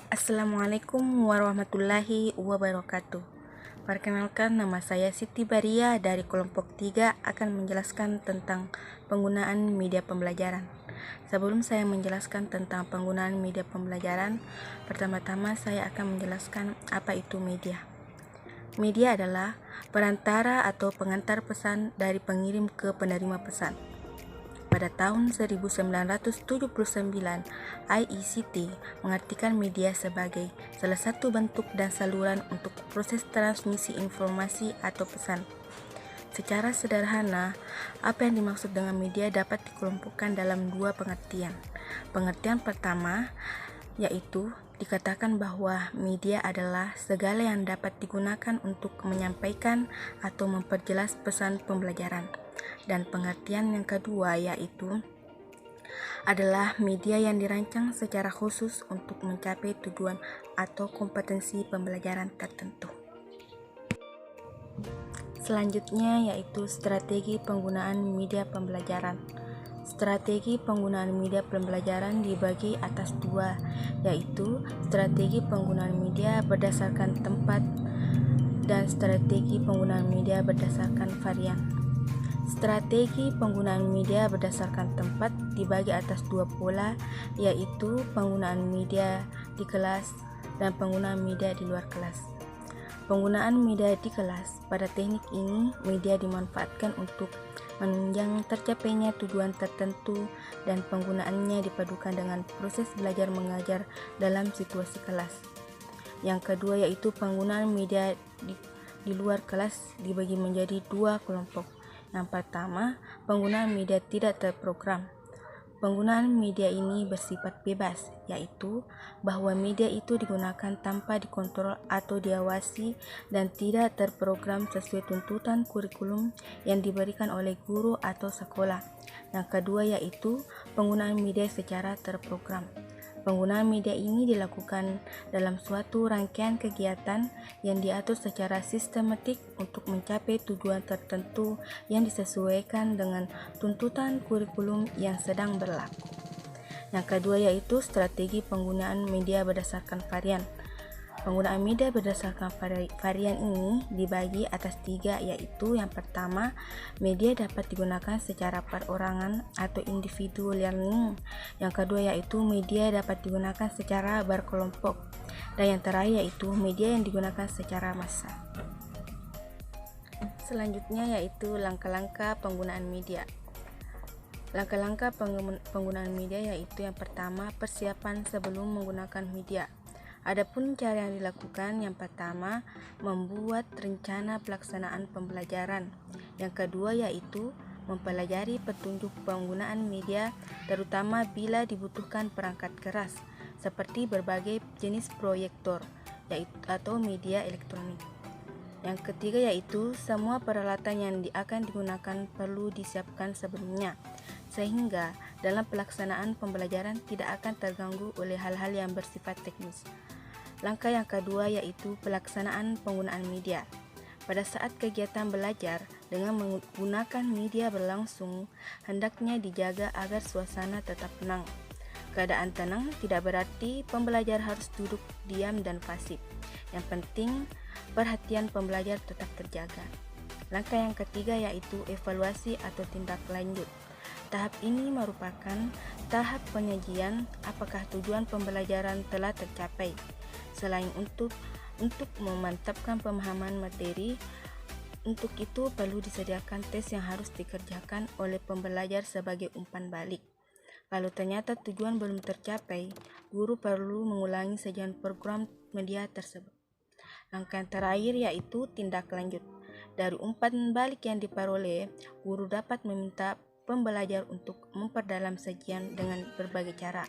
Assalamualaikum warahmatullahi wabarakatuh. Perkenalkan, nama saya Siti Baria dari kelompok 3 akan menjelaskan tentang penggunaan media pembelajaran. Sebelum saya menjelaskan tentang penggunaan media pembelajaran, pertama-tama saya akan menjelaskan apa itu media. Media adalah perantara atau pengantar pesan dari pengirim ke penerima pesan. Pada tahun 1979, IECT mengartikan media sebagai salah satu bentuk dan saluran untuk proses transmisi informasi atau pesan. Secara sederhana, apa yang dimaksud dengan media dapat dikelompokkan dalam dua pengertian. Pengertian pertama yaitu dikatakan bahwa media adalah segala yang dapat digunakan untuk menyampaikan atau memperjelas pesan pembelajaran. Dan pengertian yang kedua yaitu adalah media yang dirancang secara khusus untuk mencapai tujuan atau kompetensi pembelajaran tertentu. Selanjutnya yaitu strategi penggunaan media pembelajaran. Strategi penggunaan media pembelajaran dibagi atas dua, yaitu strategi penggunaan media berdasarkan tempat dan strategi penggunaan media berdasarkan varian. Strategi penggunaan media berdasarkan tempat dibagi atas dua pola, yaitu penggunaan media di kelas dan penggunaan media di luar kelas. Penggunaan media di kelas, pada teknik ini media dimanfaatkan untuk menunjang tercapainya tujuan tertentu dan penggunaannya dipadukan dengan proses belajar mengajar dalam situasi kelas. Yang kedua yaitu penggunaan media di luar kelas dibagi menjadi dua kelompok. Yang pertama, penggunaan media tidak terprogram. Penggunaan media ini bersifat bebas, yaitu bahwa media itu digunakan tanpa dikontrol atau diawasi dan tidak terprogram sesuai tuntutan kurikulum yang diberikan oleh guru atau sekolah. Yang kedua yaitu penggunaan media secara terprogram. Penggunaan media ini dilakukan dalam suatu rangkaian kegiatan yang diatur secara sistematik untuk mencapai tujuan tertentu yang disesuaikan dengan tuntutan kurikulum yang sedang berlaku. Yang kedua yaitu strategi penggunaan media berdasarkan varian. Penggunaan media berdasarkan varian ini dibagi atas tiga, yaitu yang pertama, media dapat digunakan secara perorangan atau individu learning. Yang kedua yaitu media dapat digunakan secara berkelompok. Dan yang terakhir yaitu media yang digunakan secara massal. Selanjutnya yaitu langkah-langkah penggunaan media. Langkah-langkah penggunaan media yaitu yang pertama, persiapan sebelum menggunakan media. Adapun cara yang dilakukan, yang pertama, membuat rencana pelaksanaan pembelajaran. Yang kedua yaitu mempelajari petunjuk penggunaan media, terutama bila dibutuhkan perangkat keras, seperti berbagai jenis proyektor atau media elektronik. Yang ketiga yaitu semua peralatan yang akan digunakan perlu disiapkan sebelumnya, sehingga dalam pelaksanaan pembelajaran tidak akan terganggu oleh hal-hal yang bersifat teknis. Langkah yang kedua yaitu pelaksanaan penggunaan media. Pada saat kegiatan belajar dengan menggunakan media berlangsung, hendaknya dijaga agar suasana tetap tenang. Keadaan tenang tidak berarti pembelajar harus duduk diam dan pasif. Yang penting, perhatian pembelajar tetap terjaga. Langkah yang ketiga yaitu evaluasi atau tindak lanjut. Tahap ini merupakan tahap penyajian apakah tujuan pembelajaran telah tercapai. Selain untuk memantapkan pemahaman materi, untuk itu perlu disediakan tes yang harus dikerjakan oleh pembelajar sebagai umpan balik. Kalau ternyata tujuan belum tercapai, guru perlu mengulangi sajian program media tersebut. Langkah yang terakhir yaitu tindak lanjut. Dari umpan balik yang diperoleh, guru dapat meminta pembelajar untuk memperdalam sajian dengan berbagai cara.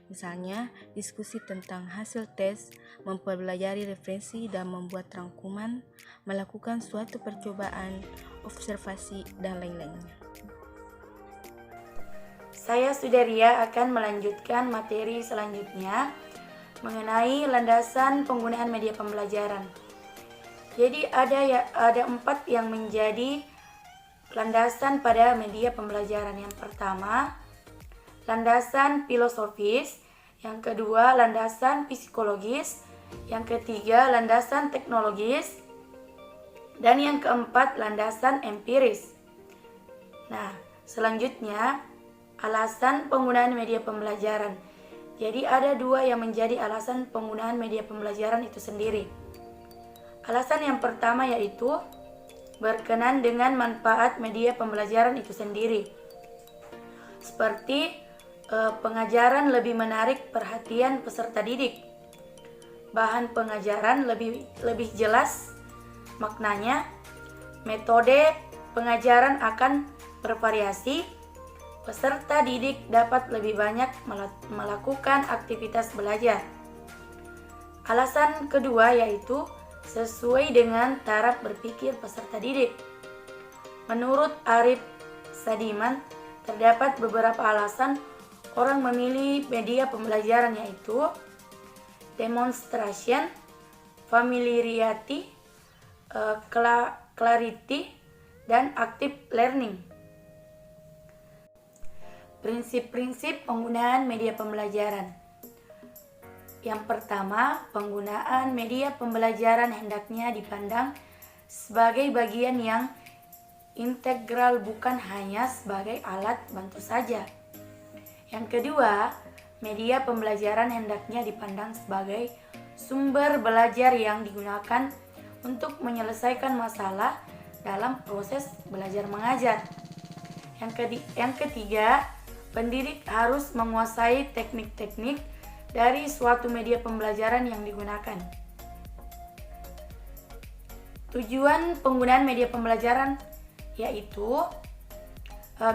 Misalnya, diskusi tentang hasil tes, mempelajari referensi dan membuat rangkuman, melakukan suatu percobaan, observasi, dan lain-lainnya. Saya Sudaria akan melanjutkan materi selanjutnya mengenai landasan penggunaan media pembelajaran. Jadi ada 4 yang menjadi landasan pada media pembelajaran. Yang pertama, landasan filosofis, Yang kedua, landasan psikologis. Yang ketiga, landasan teknologis. Dan yang keempat, landasan empiris. Nah, selanjutnya, alasan penggunaan media pembelajaran. Jadi ada dua yang menjadi alasan penggunaan media pembelajaran itu sendiri. Alasan yang pertama yaitu berkenan dengan manfaat media pembelajaran itu sendiri. Seperti pengajaran lebih menarik perhatian peserta didik. Bahan pengajaran lebih jelas maknanya. Metode pengajaran akan bervariasi. Peserta didik dapat lebih banyak melakukan aktivitas belajar. Alasan kedua yaitu sesuai dengan taraf berpikir peserta didik. Menurut Arif Sadiman, terdapat beberapa alasan orang memilih media pembelajaran yaitu demonstration, familiarity, clarity, dan active learning. Prinsip-prinsip penggunaan media pembelajaran. Yang pertama, penggunaan media pembelajaran hendaknya dipandang sebagai bagian yang integral, bukan hanya sebagai alat bantu saja. Yang kedua, media pembelajaran hendaknya dipandang sebagai sumber belajar yang digunakan untuk menyelesaikan masalah dalam proses belajar mengajar. Yang ketiga, pendidik harus menguasai teknik-teknik dari suatu media pembelajaran yang digunakan. Tujuan penggunaan media pembelajaran yaitu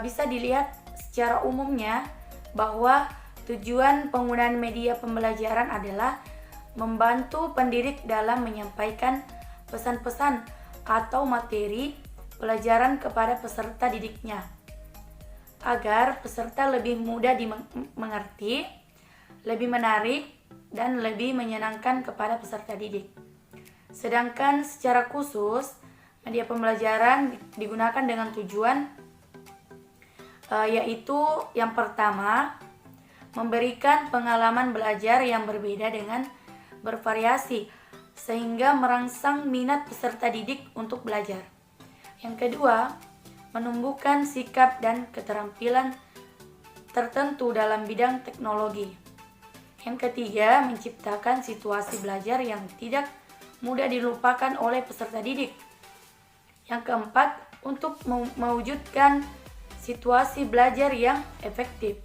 bisa dilihat secara umumnya bahwa tujuan penggunaan media pembelajaran adalah membantu pendidik dalam menyampaikan pesan-pesan atau materi pelajaran kepada peserta didiknya agar peserta lebih mudah dimengerti, lebih menarik, dan lebih menyenangkan kepada peserta didik. Sedangkan secara khusus, media pembelajaran digunakan dengan tujuan yaitu yang pertama, memberikan pengalaman belajar yang berbeda dengan bervariasi sehingga merangsang minat peserta didik untuk belajar. Yang kedua, menumbuhkan sikap dan keterampilan tertentu dalam bidang teknologi. Yang ketiga, menciptakan situasi belajar yang tidak mudah dilupakan oleh peserta didik. Yang keempat, untuk mewujudkan situasi belajar yang efektif.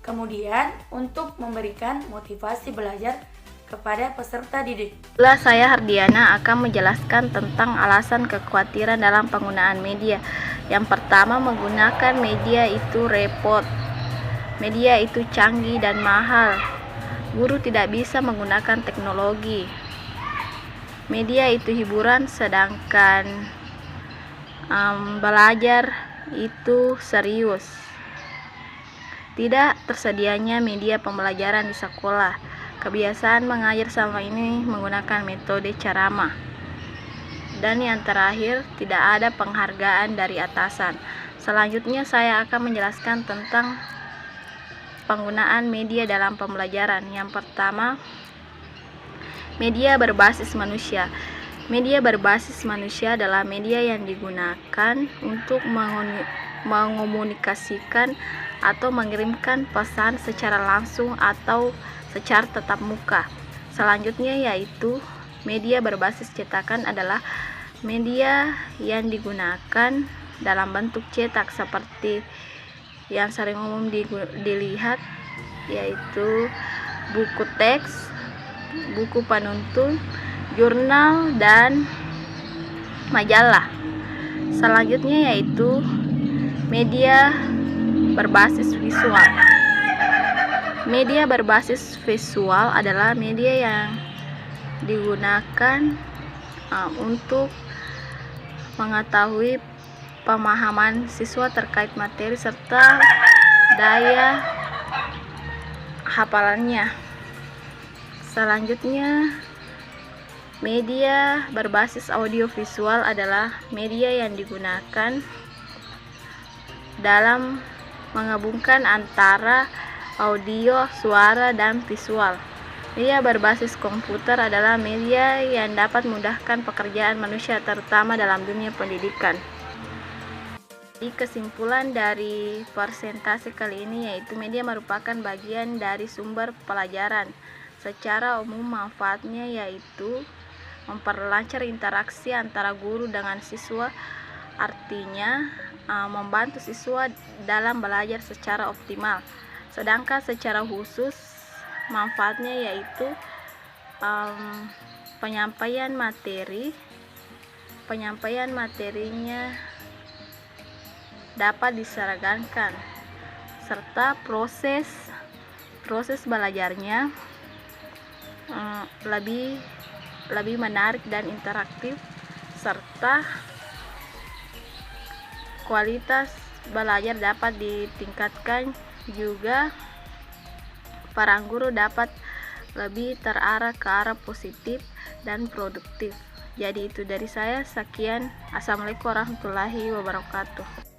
Kemudian, untuk memberikan motivasi belajar kepada peserta didik. Saya Hardiana akan menjelaskan tentang alasan kekhawatiran dalam penggunaan media. Yang pertama, menggunakan media itu repot. Media itu canggih dan mahal. Guru tidak bisa menggunakan teknologi. Media itu hiburan, sedangkan belajar itu serius. Tidak tersedianya media pembelajaran di sekolah. Kebiasaan mengajar selama ini menggunakan metode ceramah. Dan yang terakhir, tidak ada penghargaan dari atasan. Selanjutnya saya akan menjelaskan tentang penggunaan media dalam pembelajaran. Yang pertama, media berbasis manusia. Media berbasis manusia adalah media yang digunakan untuk mengomunikasikan atau mengirimkan pesan secara langsung atau secara tatap muka. Selanjutnya yaitu media berbasis cetakan adalah media yang digunakan dalam bentuk cetak seperti yang sering umum dilihat, yaitu buku teks, buku panuntun, jurnal, dan majalah. Selanjutnya yaitu media berbasis visual. Media berbasis visual adalah media yang digunakan untuk mengetahui pemahaman siswa terkait materi serta daya hafalannya. Selanjutnya, media berbasis audiovisual adalah media yang digunakan dalam menggabungkan antara audio, suara, dan visual. Media berbasis komputer adalah media yang dapat memudahkan pekerjaan manusia, terutama dalam dunia pendidikan. Di kesimpulan dari presentasi kali ini yaitu media merupakan bagian dari sumber pelajaran. Secara umum manfaatnya yaitu memperlancar interaksi antara guru dengan siswa, artinya membantu siswa dalam belajar secara optimal. Sedangkan secara khusus manfaatnya yaitu penyampaian materinya dapat diseragamkan, serta proses belajarnya lebih menarik dan interaktif, serta kualitas belajar dapat ditingkatkan. Juga para guru dapat lebih terarah ke arah positif dan produktif. Jadi itu dari saya, sekian. Assalamualaikum warahmatullahi wabarakatuh.